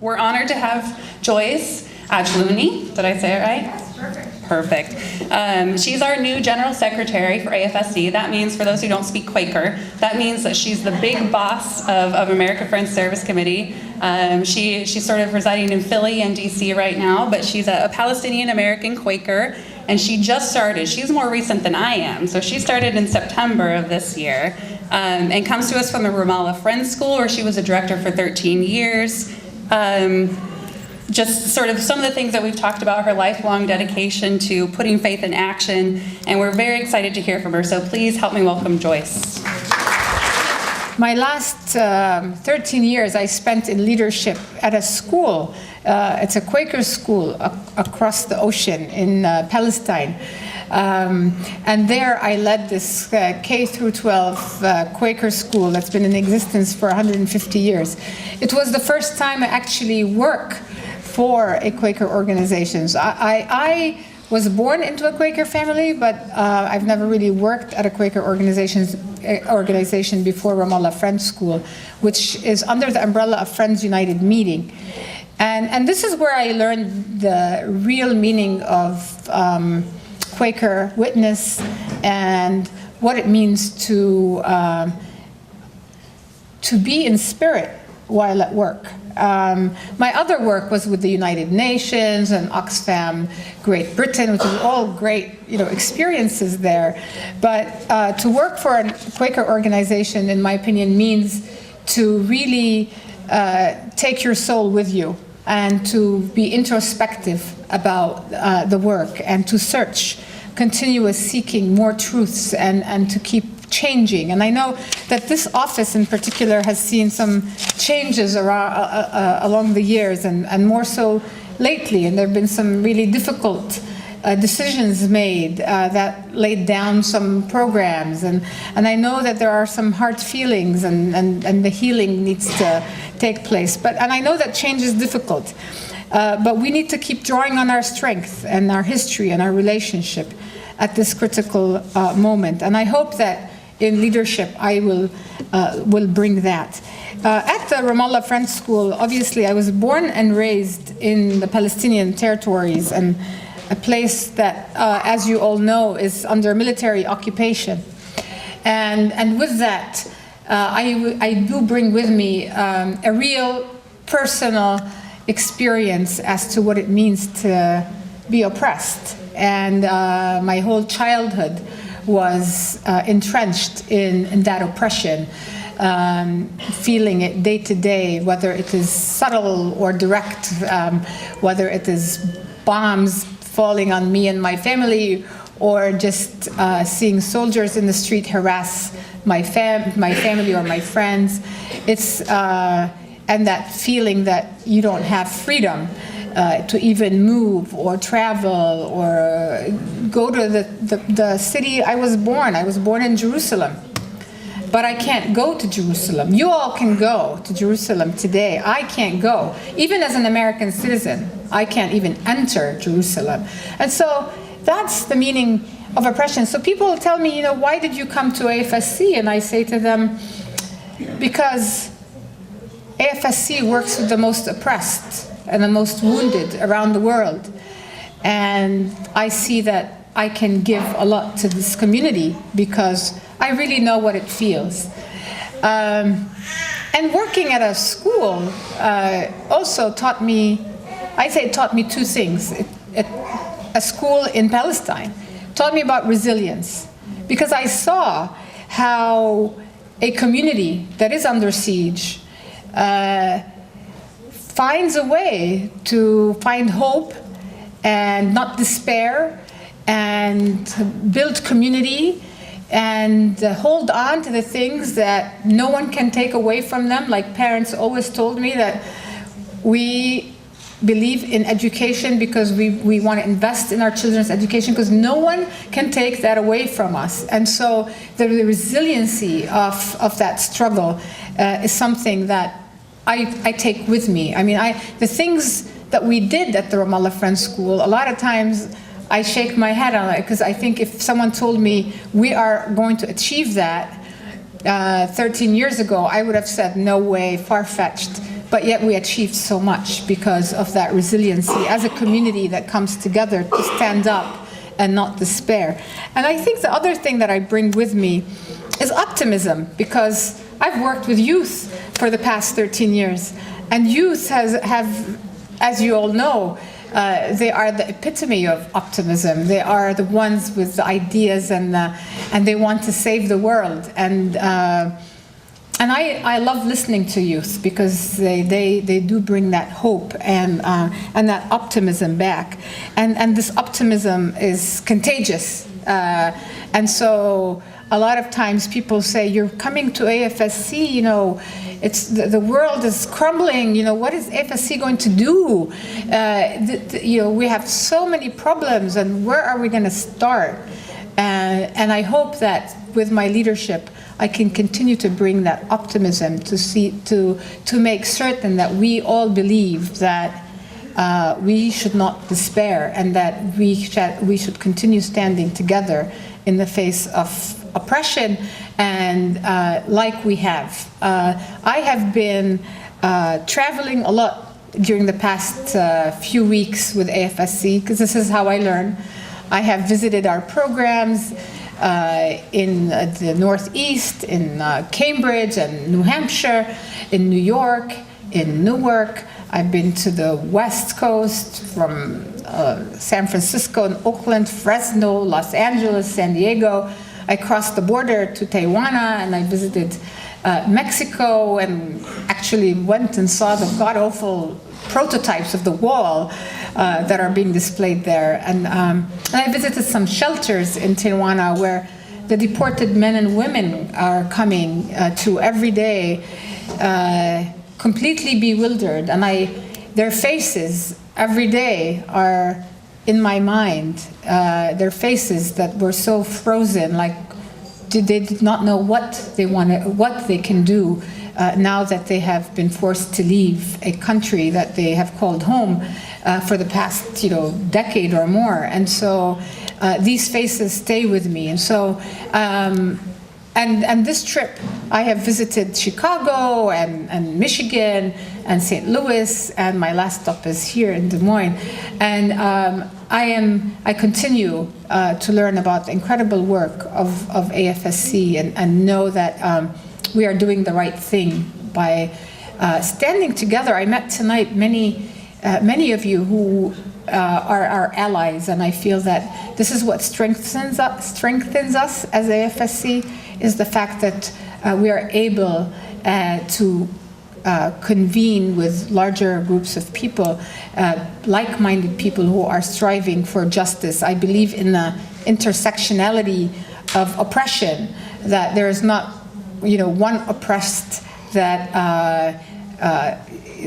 we're honored to have Joyce Ajlouny. Did I say it right? Yes, perfect. Perfect. She's our new General Secretary for AFSC. That means, for those who don't speak Quaker, that means that she's the big boss of America Friends Service Committee. She's sort of residing in Philly and DC right now, but she's a Palestinian-American Quaker, and she just started. She's more recent than I am, so she started in September of this year, and comes to us from the Ramallah Friends School, where she was a director for 13 years. Just sort of some of the things that we've talked about, her lifelong dedication to putting faith in action, and we're very excited to hear from her. So please help me welcome Joyce. My last 13 years I spent in leadership at a school. It's a Quaker school across the ocean in Palestine. And there I led this K through 12 Quaker school that's been in existence for 150 years. It was the first time I actually worked for a Quaker organization. I was born into a Quaker family, but I've never really worked at a Quaker organization before Ramallah Friends School, which is under the umbrella of Friends United Meeting. And this is where I learned the real meaning of Quaker witness and what it means to be in spirit while at work. My other work was with the United Nations and Oxfam Great Britain, which is all great, experiences there. But to work for a Quaker organization, in my opinion, means to really take your soul with you and to be introspective about the work and to search, continuous seeking more truths and to keep changing. And I know that this office in particular has seen some changes along the years, and more so lately, and there have been some really difficult decisions made that laid down some programs, and I know that there are some hard feelings and the healing needs to take place. And I know that change is difficult, but we need to keep drawing on our strength and our history and our relationship at this critical moment. And I hope that in leadership, I will bring that. At the Ramallah Friends School, obviously, I was born and raised in the Palestinian territories, and a place that, as you all know, is under military occupation. And with that, I do bring with me a real personal experience as to what it means to be oppressed. And my whole childhood was entrenched in that oppression, feeling it day to day, whether it is subtle or direct, whether it is bombs falling on me and my family, or just seeing soldiers in the street harass my family or my friends. It's and that feeling that you don't have freedom to even move or travel or go to the city I was born. I was born in Jerusalem, but I can't go to Jerusalem. You all can go to Jerusalem today. I can't go. Even as an American citizen, I can't even enter Jerusalem. And so that's the meaning of oppression. So people tell me, why did you come to AFSC? And I say to them, because AFSC works with the most oppressed and the most wounded around the world. And I see that I can give a lot to this community because I really know what it feels. And working at a school also taught me, taught me two things. A school in Palestine taught me about resilience, because I saw how a community that is under siege finds a way to find hope and not despair and build community and hold on to the things that no one can take away from them. Like parents always told me that we believe in education because we want to invest in our children's education because no one can take that away from us. And so the resiliency of that struggle is something that I take with me. I mean, the things that we did at the Ramallah Friends School, a lot of times I shake my head on it because I think if someone told me we are going to achieve that 13 years ago, I would have said, no way, far-fetched. but yet we achieved so much because of that resiliency as a community that comes together to stand up and not despair. And I think the other thing that I bring with me is optimism, because I've worked with youth for the past 13 years, and youth have, as you all know, they are the epitome of optimism. They are the ones with the ideas, and they want to save the world. And I love listening to youth, because they do bring that hope and that optimism back. And this optimism is contagious. And so a lot of times people say, you're coming to AFSC, you know, it's the world is crumbling, you know, what is AFSC going to do? You know, we have so many problems, and where are we going to start? And I hope that with my leadership, I can continue to bring that optimism to make certain that we all believe that we should not despair, and that we should continue standing together in the face of oppression, and like we have. I have been traveling a lot during the past few weeks with AFSC, because this is how I learn. I have visited our programs in the Northeast, in Cambridge and New Hampshire, in New York, in Newark. I've been to the West Coast, from San Francisco and Oakland, Fresno, Los Angeles, San Diego. I crossed the border to Tijuana, and I visited Mexico, and actually went and saw the god-awful prototypes of the wall that are being displayed there. And I visited some shelters in Tijuana where the deported men and women are coming to every day, completely bewildered. And their faces every day are in my mind. Their faces that were so frozen, like they did not know what they wanted, what they can do now that they have been forced to leave a country that they have called home for the past, decade or more. And so these faces stay with me. And so, and this trip, I have visited Chicago and Michigan and St. Louis, and my last stop is here in Des Moines. And I continue to learn about the incredible work of AFSC, and know that we are doing the right thing by standing together. I met tonight many of you who are our allies, and I feel that this is what strengthens us as AFSC, is the fact that we are able to convene with larger groups of people, like-minded people who are striving for justice. I believe in the intersectionality of oppression, that there is not, one oppressed, that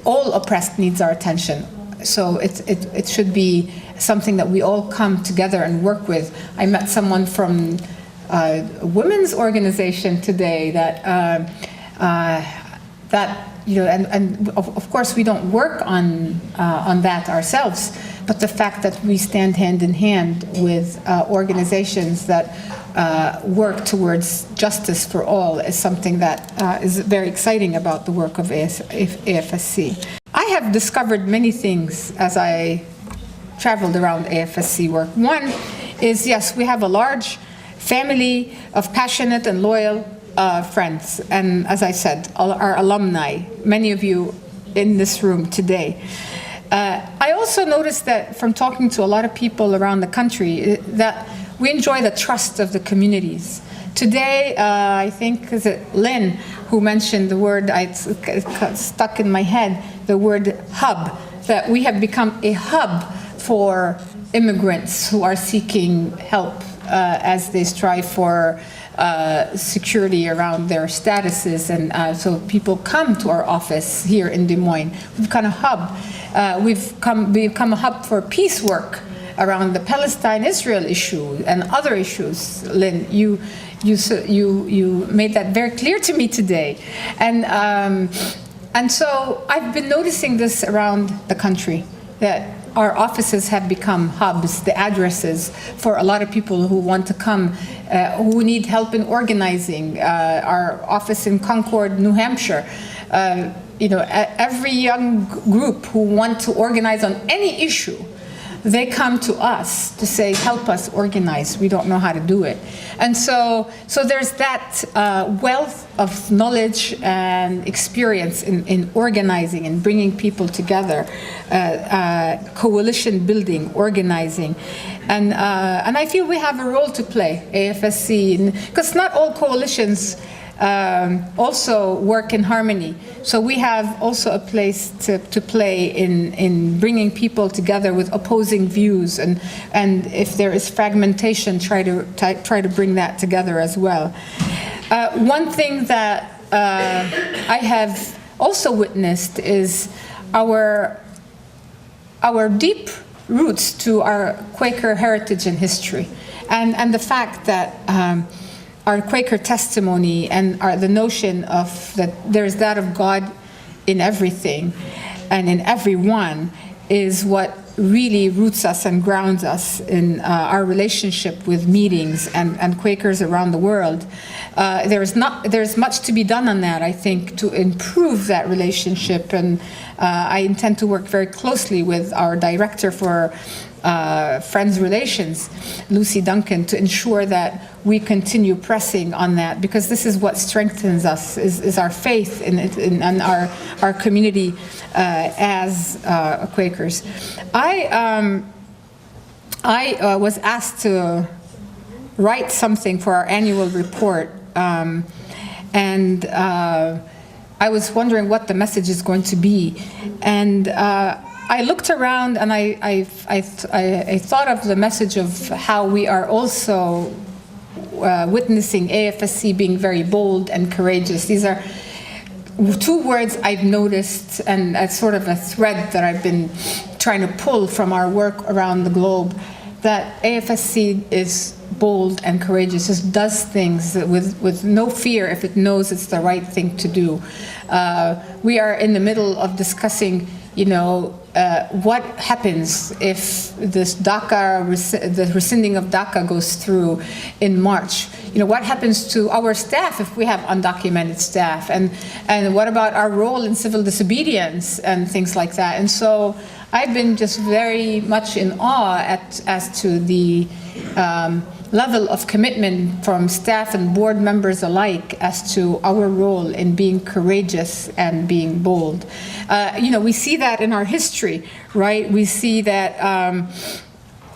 all oppressed needs our attention. So it should be something that we all come together and work with. I met someone from a women's organization today that and of course we don't work on that ourselves, but the fact that we stand hand in hand with organizations that work towards justice for all is something that is very exciting about the work of AFSC. I have discovered many things as I traveled around AFSC work. One is, yes, we have a large family of passionate and loyal friends, and as I said, our alumni, many of you in this room today. I also noticed that from talking to a lot of people around the country, that we enjoy the trust of the communities. Today, I think, is it Lynn who mentioned the word, it's stuck in my head, the word hub, that we have become a hub for immigrants who are seeking help as they strive for security around their statuses, and so people come to our office here in Des Moines. We've become a hub. We've become a hub for peace work around the Palestine-Israel issue and other issues. Lynn, you made that very clear to me today, and so I've been noticing this around the country, that our offices have become hubs, the addresses for a lot of people who want to come, who need help in organizing. Our office in Concord, New Hampshire, every young group who want to organize on any issue, they come to us to say, help us organize. We don't know how to do it. And so there's that wealth of knowledge and experience in organizing and bringing people together, coalition building, organizing. And I feel we have a role to play, AFSC, because not all coalitions also work in harmony. So we have also a place to play in bringing people together with opposing views, and if there is fragmentation, try to bring that together as well. One thing that I have also witnessed is our deep roots to our Quaker heritage and history, and the fact that our Quaker testimony and the notion of that there's that of God in everything and in everyone is what really roots us and grounds us in our relationship with meetings and Quakers around the world. There's much to be done on that, I think, to improve that relationship, and I intend to work very closely with our director for Friends Relations, Lucy Duncan, to ensure that we continue pressing on that, because this is what strengthens us, is our faith in our community as Quakers. I was asked to write something for our annual report, and I was wondering what the message is going to be, and I looked around and I thought of the message of how we are also witnessing AFSC being very bold and courageous. These are two words I've noticed, and it's sort of a thread that I've been trying to pull from our work around the globe, that AFSC is bold and courageous, just does things with no fear if it knows it's the right thing to do. We are in the middle of discussing, what happens if this the rescinding of DACA goes through in March? What happens to our staff if we have undocumented staff? And what about our role in civil disobedience and things like that? And so I've been just very much in awe as to the level of commitment from staff and board members alike as to our role in being courageous and being bold. We see that in our history, right? We see that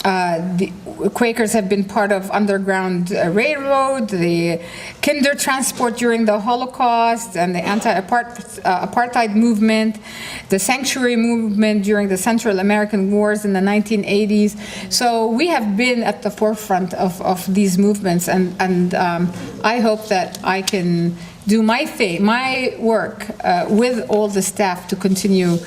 the Quakers have been part of Underground Railroad, the Kinder transport during the Holocaust, and the anti-apartheid movement, the sanctuary movement during the Central American Wars in the 1980s. So we have been at the forefront of these movements, and I hope that I can do my work with all the staff to continue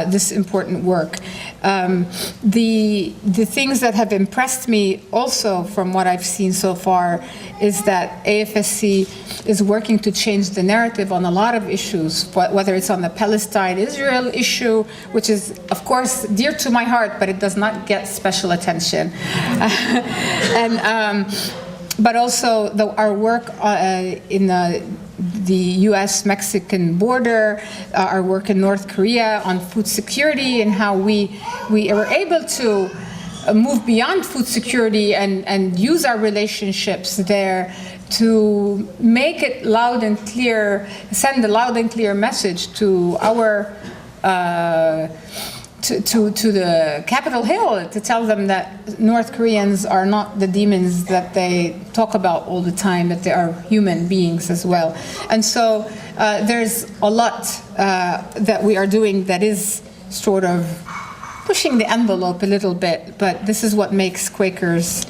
this important work. The things that have impressed me also from what I've seen so far is that AFSC is working to change the narrative on a lot of issues, whether it's on the Palestine-Israel issue, which is, of course, dear to my heart, but it does not get special attention. But also our work in the U.S.-Mexican border, our work in North Korea on food security, and how we were able to move beyond food security and use our relationships there to make it loud and clear, send a loud and clear message to our to the Capitol Hill, to tell them that North Koreans are not the demons that they talk about all the time, that they are human beings as well. And so there's a lot that we are doing that is sort of pushing the envelope a little bit, but this is what makes Quakers,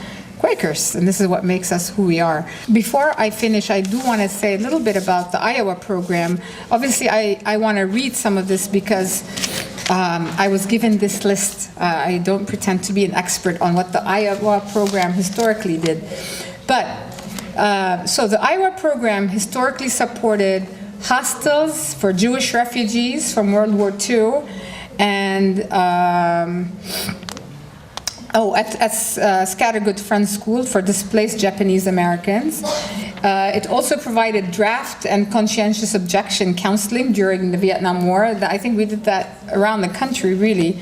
and this is what makes us who we are. Before I finish, I do want to say a little bit about the Iowa program. Obviously, I want to read some of this because I was given this list. I don't pretend to be an expert on what the Iowa program historically did. But, so the Iowa program historically supported hostels for Jewish refugees from World War II, and at Scattergood Friends School for displaced Japanese Americans. It also provided draft and conscientious objection counseling during the Vietnam War. I think we did that around the country, really.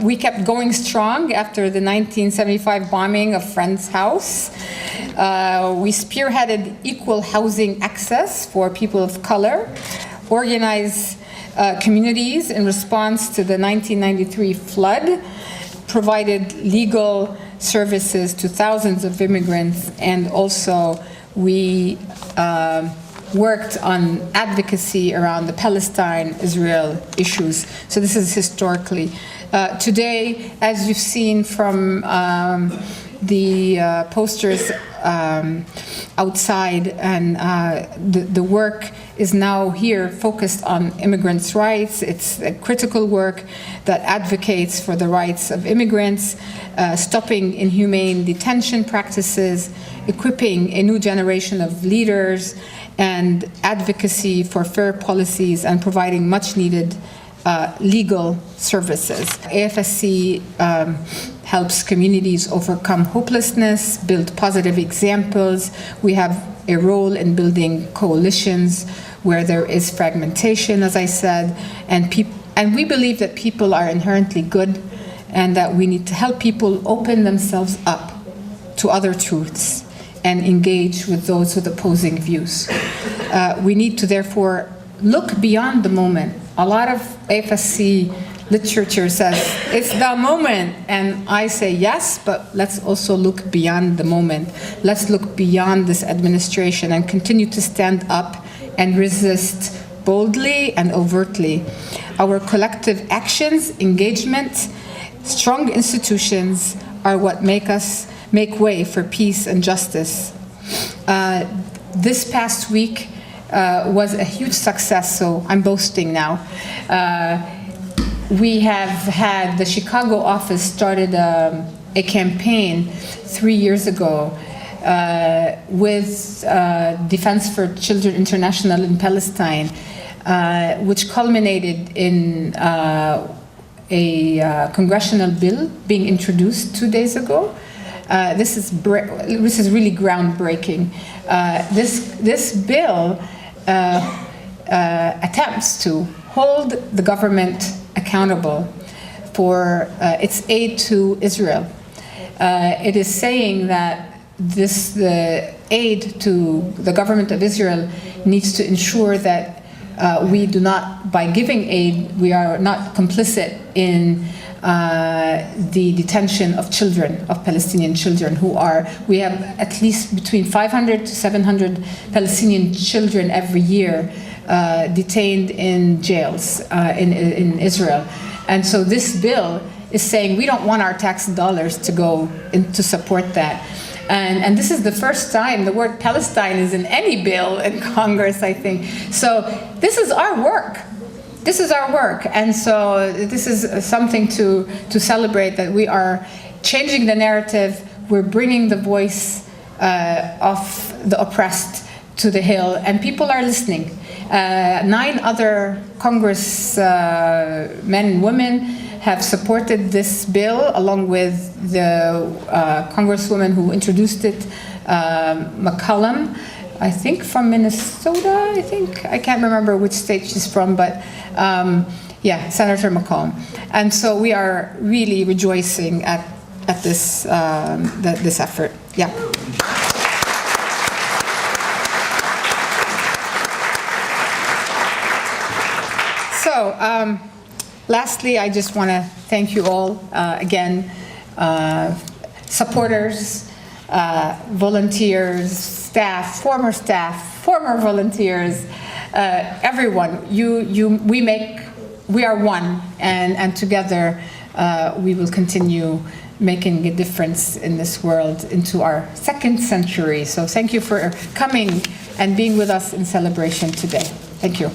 We kept going strong after the 1975 bombing of Friend's house. We spearheaded equal housing access for people of color, organized communities in response to the 1993 flood, provided legal services to thousands of immigrants, and also we worked on advocacy around the Palestine-Israel issues. So this is historically. Today, as you've seen from the posters outside, and the work is now here focused on immigrants' rights. It's a critical work that advocates for the rights of immigrants, stopping inhumane detention practices, equipping a new generation of leaders, and advocacy for fair policies, and providing much-needed legal services. AFSC helps communities overcome hopelessness, build positive examples. We have a role in building coalitions where there is fragmentation, as I said, and we believe that people are inherently good, and that we need to help people open themselves up to other truths and engage with those with opposing views. We need to therefore look beyond the moment. A lot of AFSC literature says it's the moment, and I say yes, but let's also look beyond the moment. Let's look beyond this administration and continue to stand up and resist boldly and overtly. Our collective actions, engagement, strong institutions are what make way for peace and justice. This past week was a huge success, so I'm boasting now. We have had, the Chicago office started a campaign 3 years ago with Defense for Children International in Palestine, which culminated in a congressional bill being introduced 2 days ago. This is really groundbreaking. This bill attempts to hold the government accountable for its aid to Israel. It is saying that the aid to the government of Israel needs to ensure that we do not, by giving aid, we are not complicit in the detention of children, of Palestinian children we have at least between 500 to 700 Palestinian children every year detained in jails in Israel. And so this bill is saying we don't want our tax dollars to go in to support that. And this is the first time the word Palestine is in any bill in Congress, I think. So this is our work. This is our work. And so this is something to celebrate, that we are changing the narrative. We're bringing the voice of the oppressed to the Hill, and people are listening. 9 other Congress men and women have supported this bill, along with the Congresswoman who introduced it, McCollum, I think from Minnesota, I can't remember which state she's from, but yeah, Senator McCollum. And so we are really rejoicing at this, this effort. Yeah. So, lastly, I just want to thank you all again, supporters, volunteers, staff, former volunteers, everyone. We are one, and together we will continue making a difference in this world into our 2nd century. So thank you for coming and being with us in celebration today. Thank you.